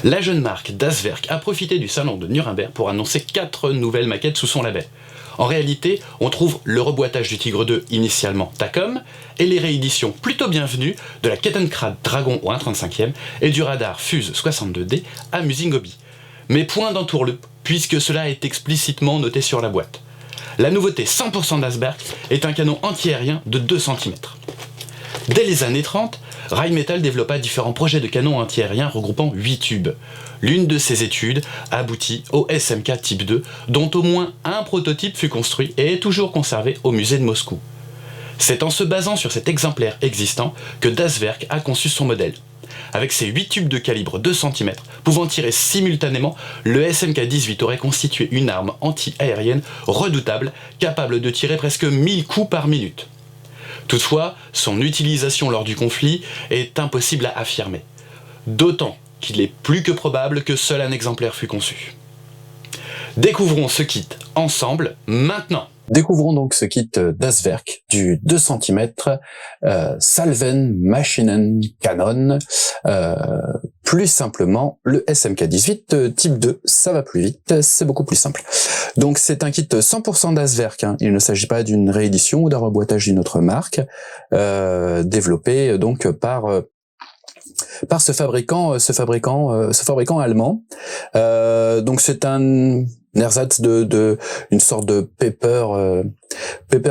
La jeune marque Das Werk a profité du salon de Nuremberg pour annoncer 4 nouvelles maquettes sous son label. En réalité, on trouve le reboîtage du Tigre 2 initialement Takom et les rééditions plutôt bienvenues de la Kettenkrad Dragon au 1/35e et du radar Fuse 62D à Musing Hobby. Mais point d'entourloupe, puisque cela est explicitement noté sur la boîte. La nouveauté 100% Das Werk est un canon antiaérien de 2 cm. Dès les années 30, Rheinmetall développa différents projets de canons antiaériens regroupant 8 tubes. L'une de ces études aboutit au SMK Type 2, dont au moins un prototype fut construit et est toujours conservé au musée de Moscou. C'est en se basant sur cet exemplaire existant que Das Werk a conçu son modèle. Avec ses 8 tubes de calibre 2 cm, pouvant tirer simultanément, le SMK-18 aurait constitué une arme anti-aérienne redoutable, capable de tirer presque 1000 coups par minute. Toutefois, son utilisation lors du conflit est impossible à affirmer, d'autant qu'il est plus que probable que seul un exemplaire fut conçu. Découvrons ce kit ensemble maintenant. Découvrons donc ce kit Das Werk du 2 cm Salven Maschinen Kanon, plus simplement le SMK-18 type 2, ça va plus vite, c'est beaucoup plus simple. Donc c'est un kit 100% Das Werk, hein. Il ne s'agit pas d'une réédition ou d'un reboîtage d'une autre marque, développé donc par ce fabricant allemand. Donc c'est un ersatz de une sorte de paper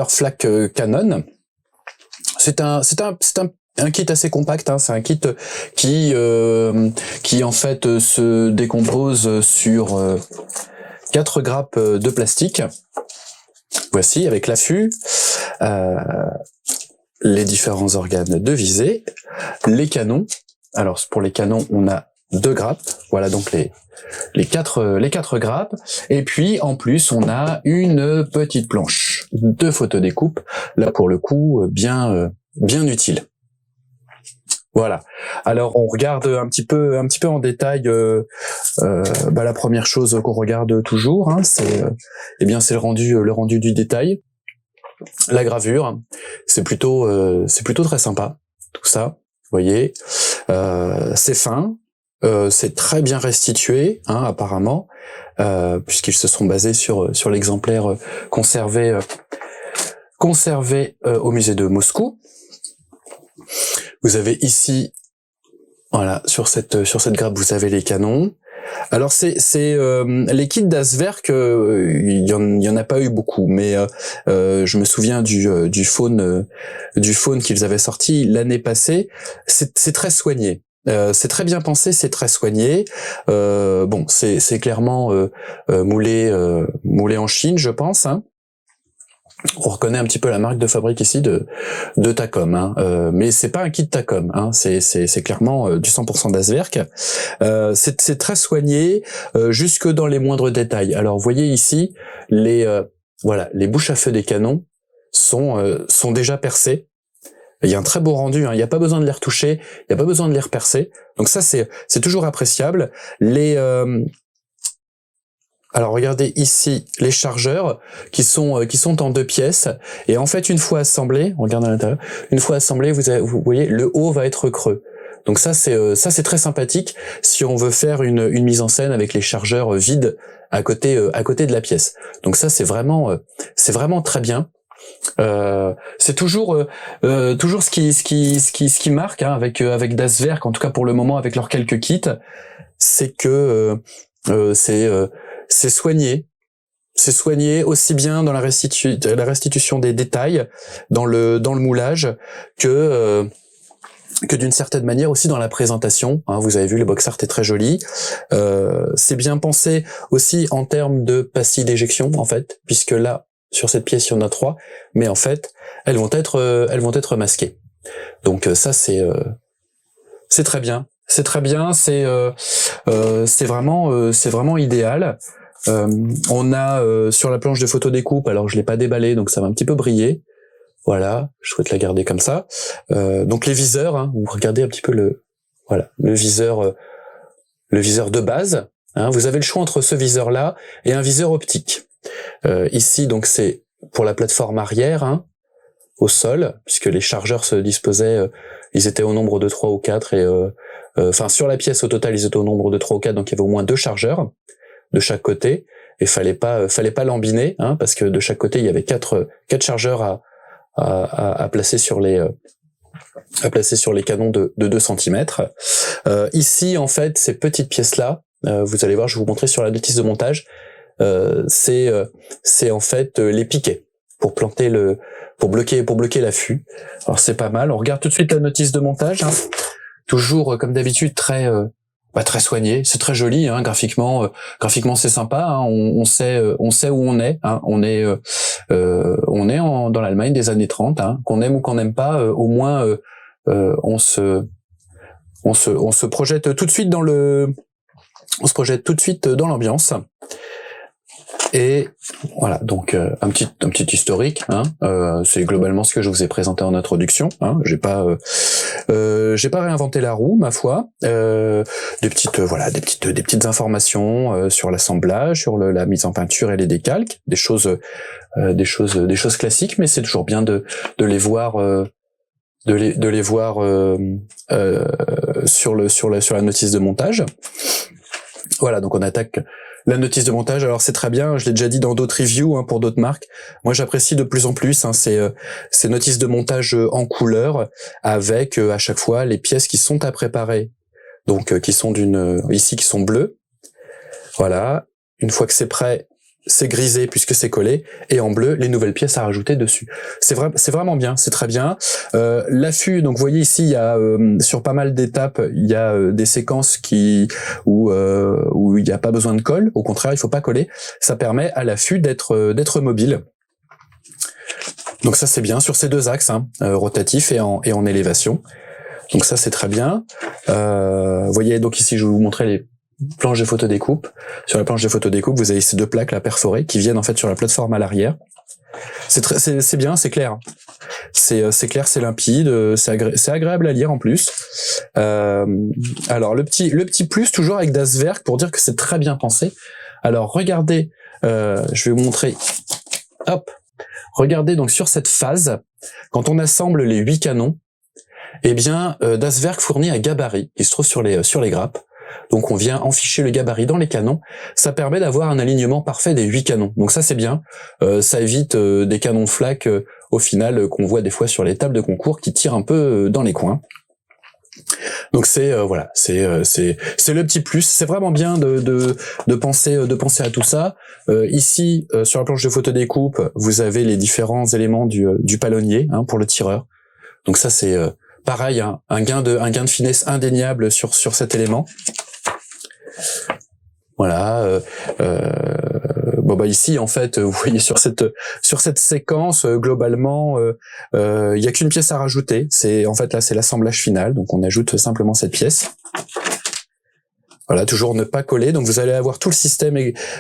flak Canon. C'est un kit assez compact, hein. C'est un kit qui en fait se décompose sur 4 grappes de plastique. Voici avec l'affût, les différents organes de visée, les canons. Alors pour les canons, on a 2 grappes. Voilà donc les quatre grappes. Et puis en plus, on a une petite planche de photodécoupe. Là pour le coup, bien utile. Voilà. Alors on regarde un petit peu en détail. La première chose qu'on regarde toujours, hein, c'est le rendu du détail. La gravure, c'est plutôt très sympa, tout ça. Vous voyez, c'est fin, c'est très bien restitué, hein, apparemment, puisqu'ils se sont basés sur l'exemplaire conservé au musée de Moscou. Vous avez ici, voilà, sur cette grappe, vous avez les canons. Alors c'est les kits Das Werk, il y en a pas eu beaucoup, mais je me souviens du faune qu'ils avaient sorti l'année passée. C'est très soigné. C'est très bien pensé, c'est très soigné. Bon, c'est clairement moulé en Chine, je pense, hein. On reconnaît un petit peu la marque de fabrique ici de Takom, hein. Mais c'est pas un kit Takom, hein. C'est clairement du 100% Das Werk. C'est très soigné, jusque dans les moindres détails. Alors vous voyez ici les bouches à feu des canons sont déjà percées. Il y a un très beau rendu, hein. Il n'y a pas besoin de les retoucher, il n'y a pas besoin de les repercer. Donc ça c'est toujours appréciable. Alors regardez ici les chargeurs qui sont en 2 pièces, et en fait une fois assemblés, on regarde à l'intérieur, une fois assemblés, vous voyez le haut va être creux. Donc ça c'est très sympathique si on veut faire une mise en scène avec les chargeurs vides à côté de la pièce. Donc ça c'est vraiment très bien. C'est toujours ce qui marque, hein, avec Das Werk, en tout cas pour le moment avec leurs quelques kits, c'est que c'est soigné. C'est soigné aussi bien dans la restitution des détails, dans le moulage, que d'une certaine manière aussi dans la présentation, hein. Vous avez vu, le box art est très joli. C'est bien pensé aussi en termes de pastilles d'éjection, en fait, puisque là, sur cette pièce, il y en a 3, mais en fait, elles vont être masquées. Donc ça, c'est très bien. C'est très bien. C'est vraiment idéal. On a sur la planche de photodécoupe, alors je l'ai pas déballé, donc ça va un petit peu briller. Voilà, je souhaite la garder comme ça. Donc les viseurs, hein, vous regardez un petit peu le viseur de base, hein. Vous avez le choix entre ce viseur-là et un viseur optique. Ici, donc c'est pour la plateforme arrière, hein. au sol, puisque les chargeurs se disposaient, ils étaient au nombre de 3 ou 4, et enfin sur la pièce au total ils étaient au nombre de 3 ou 4, donc il y avait au moins 2 chargeurs de chaque côté, et fallait pas lambiner, hein, parce que de chaque côté il y avait 4 chargeurs à placer sur les canons de 2 cm. Ici en fait ces petites pièces là, vous allez voir, je vais vous montrer sur la notice de montage, c'est en fait les piquets pour bloquer l'affût. Alors c'est pas mal. On regarde tout de suite la notice de montage, hein. Toujours comme d'habitude très soigné. C'est très joli, hein, graphiquement c'est sympa, hein. On sait où on est, hein. On est dans l'Allemagne des années 30, hein. Qu'on aime ou qu'on n'aime pas, au moins on se projette tout de suite dans l'ambiance. Et voilà, donc un petit historique, hein. C'est globalement ce que je vous ai présenté en introduction, hein. J'ai pas réinventé la roue, ma foi. Des petites informations sur l'assemblage, sur la mise en peinture et les décalques, des choses classiques, mais c'est toujours bien de les voir sur la notice de montage. Voilà, donc on attaque la notice de montage. Alors c'est très bien, je l'ai déjà dit dans d'autres reviews, hein, pour d'autres marques. Moi j'apprécie de plus en plus, hein, ces notices de montage en couleur, avec à chaque fois les pièces qui sont à préparer. Donc qui sont qui sont bleues. Voilà, une fois que c'est prêt, c'est grisé puisque c'est collé, et en bleu les nouvelles pièces à rajouter dessus. C'est vraiment bien, c'est très bien. L'affût, donc vous voyez ici, il y a sur pas mal d'étapes, il y a des séquences où il n'y a pas besoin de colle. Au contraire, il faut pas coller. Ça permet à l'affût d'être mobile. Donc ça c'est bien sur ces 2 axes, hein, rotatif et en élévation. Donc ça c'est très bien. Vous voyez donc ici je vais vous montrer les planche de photodécoupe. Sur la planche de photodécoupe, vous avez ces 2 plaques là perforées qui viennent en fait sur la plateforme à l'arrière. C'est bien, c'est clair. C'est clair, c'est limpide, c'est agréable à lire en plus. Alors le petit plus toujours avec Das Werk pour dire que c'est très bien pensé. Alors regardez, je vais vous montrer. Hop. Regardez donc sur cette phase, quand on assemble les 8 canons, eh bien Das Werk fournit un gabarit qui se trouve sur les grappes. Donc on vient enficher le gabarit dans les canons. Ça permet d'avoir un alignement parfait des 8 canons. Donc ça c'est bien. Ça évite des canons flaques au final qu'on voit des fois sur les tables de concours qui tirent un peu dans les coins. Donc c'est le petit plus. C'est vraiment bien de penser à tout ça. Ici sur la planche de photodécoupe, vous avez les différents éléments du palonnier, hein, pour le tireur. Donc ça c'est pareil, hein, un gain de finesse indéniable sur cet élément. Voilà. Bon bah ici en fait, vous voyez sur cette séquence, globalement, il y a qu'une pièce à rajouter. C'est en fait là c'est l'assemblage final. Donc on ajoute simplement cette pièce. Voilà, toujours ne pas coller. Donc vous allez avoir tout le système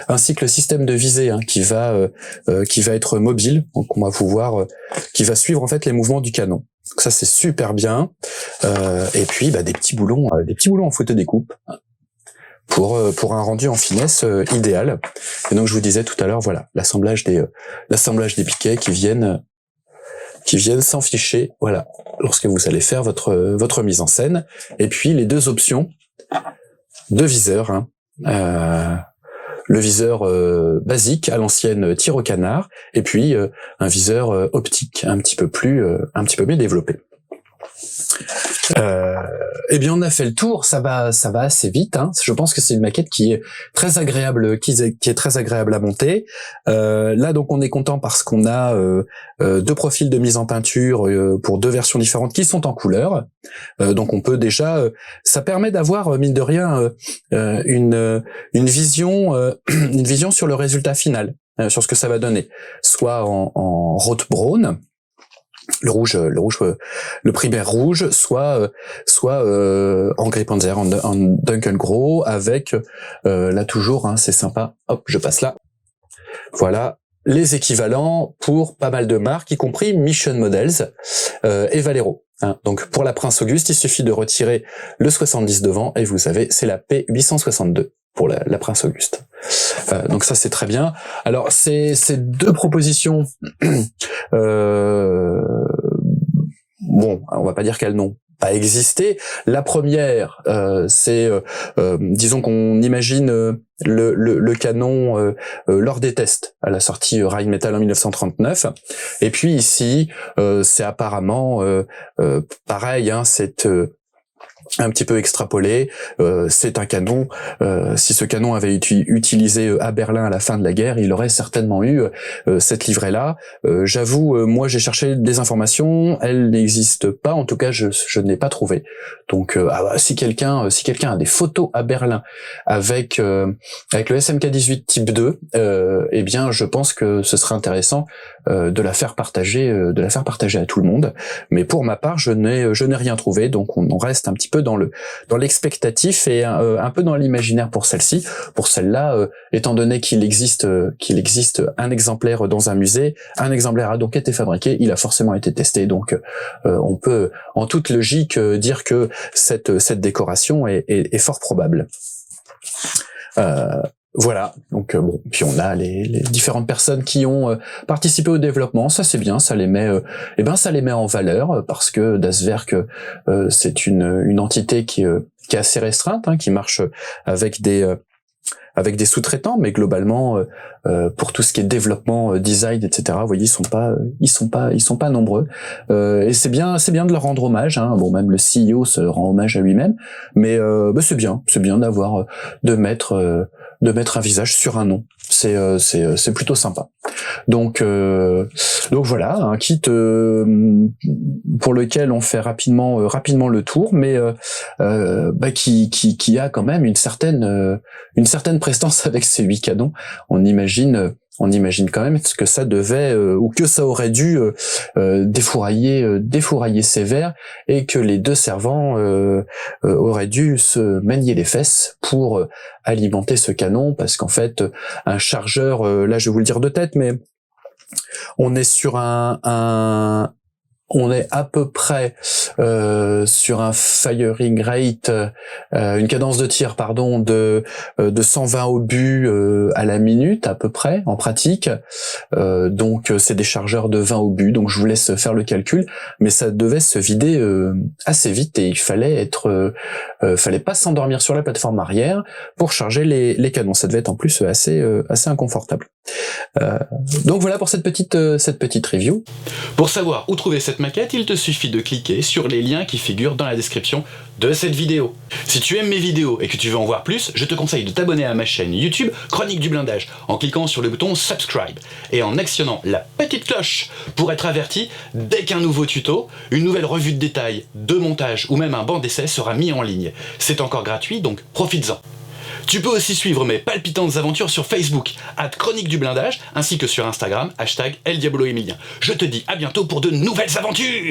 ainsi que le système de visée, hein, qui va être mobile. Donc on va pouvoir qui va suivre en fait les mouvements du canon. Donc ça c'est super bien. Et puis des petits boulons en photodécoupe pour un rendu en finesse idéal. Et donc je vous disais tout à l'heure, voilà, l'assemblage des piquets qui viennent s'enficher, voilà, lorsque vous allez faire votre mise en scène. Et puis les 2 options de viseur, hein. Le viseur basique à l'ancienne tir au canard, et puis un viseur optique un petit peu mieux développé. Eh bien on a fait le tour, ça va assez vite, hein. Je pense que c'est une maquette qui est très agréable, qui est très agréable à monter. Là donc on est content parce qu'on a 2 profils de mise en peinture pour 2 versions différentes qui sont en couleur. Donc on peut déjà, ça permet d'avoir mine de rien une vision sur le résultat final, sur ce que ça va donner, soit en Rot-Braun, le primaire rouge, soit en Grey Panzer, en Dunkelgrau, avec là toujours, hein, c'est sympa. Hop, je passe là. Voilà les équivalents pour pas mal de marques, y compris Mission Models et Valero. Hein. Donc pour la Prince Auguste, il suffit de retirer le 70 devant et vous avez, c'est la P862 pour la Prince Auguste. Donc ça c'est très bien. Alors ces 2 propositions bon, on va pas dire qu'elles n'ont pas existé. La première, c'est, disons qu'on imagine le canon lors des tests à la sortie Rheinmetall en 1939. Et puis ici, c'est apparemment pareil, hein, c'est un petit peu extrapolé, c'est un canon. Si ce canon avait été utilisé à Berlin à la fin de la guerre, il aurait certainement eu cette livrée-là. J'avoue, moi j'ai cherché des informations, elles n'existent pas. En tout cas, je ne l'ai pas trouvé. Donc, si quelqu'un a des photos à Berlin avec le SMK-18 Type 2, eh bien, je pense que ce serait intéressant de la faire partager à tout le monde. Mais pour ma part, je n'ai rien trouvé. Donc, on reste un petit peu dans l'expectatif et un peu dans l'imaginaire pour celle-ci. Pour celle-là, étant donné qu'il existe un exemplaire dans un musée, un exemplaire a donc été fabriqué, il a forcément été testé. Donc, on peut en toute logique dire que cette décoration est fort probable. Voilà, donc bon, puis on a les différentes personnes qui ont participé au développement, ça c'est bien, ça les met en valeur parce que Das Werk c'est une entité qui est assez restreinte, hein, qui marche avec des sous-traitants, mais globalement pour tout ce qui est développement, design, etc. Vous voyez, ils sont pas nombreux. Et c'est bien de leur rendre hommage. Hein. Bon, même le CEO se rend hommage à lui-même, mais c'est bien de mettre un visage sur un nom. C'est plutôt sympa. Donc voilà, un kit pour lequel on fait rapidement le tour, mais qui a quand même une certaine prestance avec ces 8 canons. On imagine quand même ce que ça devait ou que ça aurait dû défourailler sévère, et que les deux servants auraient dû se manier les fesses pour alimenter ce canon, parce qu'en fait un chargeur, là je vais vous le dire de tête, mais on est sur on est à peu près sur un firing rate, une cadence de tir, pardon, de 120 obus à la minute à peu près en pratique. Donc c'est des chargeurs de 20 obus. Donc je vous laisse faire le calcul, mais ça devait se vider assez vite, et il fallait pas s'endormir sur la plateforme arrière pour charger les canons. Ça devait être en plus assez inconfortable. Donc voilà pour cette petite review. Pour savoir où trouver cette maquette, il te suffit de cliquer sur les liens qui figurent dans la description de cette vidéo. Si tu aimes mes vidéos et que tu veux en voir plus, je te conseille de t'abonner à ma chaîne YouTube Chronique du Blindage en cliquant sur le bouton Subscribe et en actionnant la petite cloche pour être averti dès qu'un nouveau tuto, une nouvelle revue de détails, de montage ou même un banc d'essai sera mis en ligne. C'est encore gratuit, donc profites-en. Tu peux aussi suivre mes palpitantes aventures sur Facebook, @Chronique du Blindage, ainsi que sur Instagram, #ElDiaboloEmilien. Je te dis à bientôt pour de nouvelles aventures!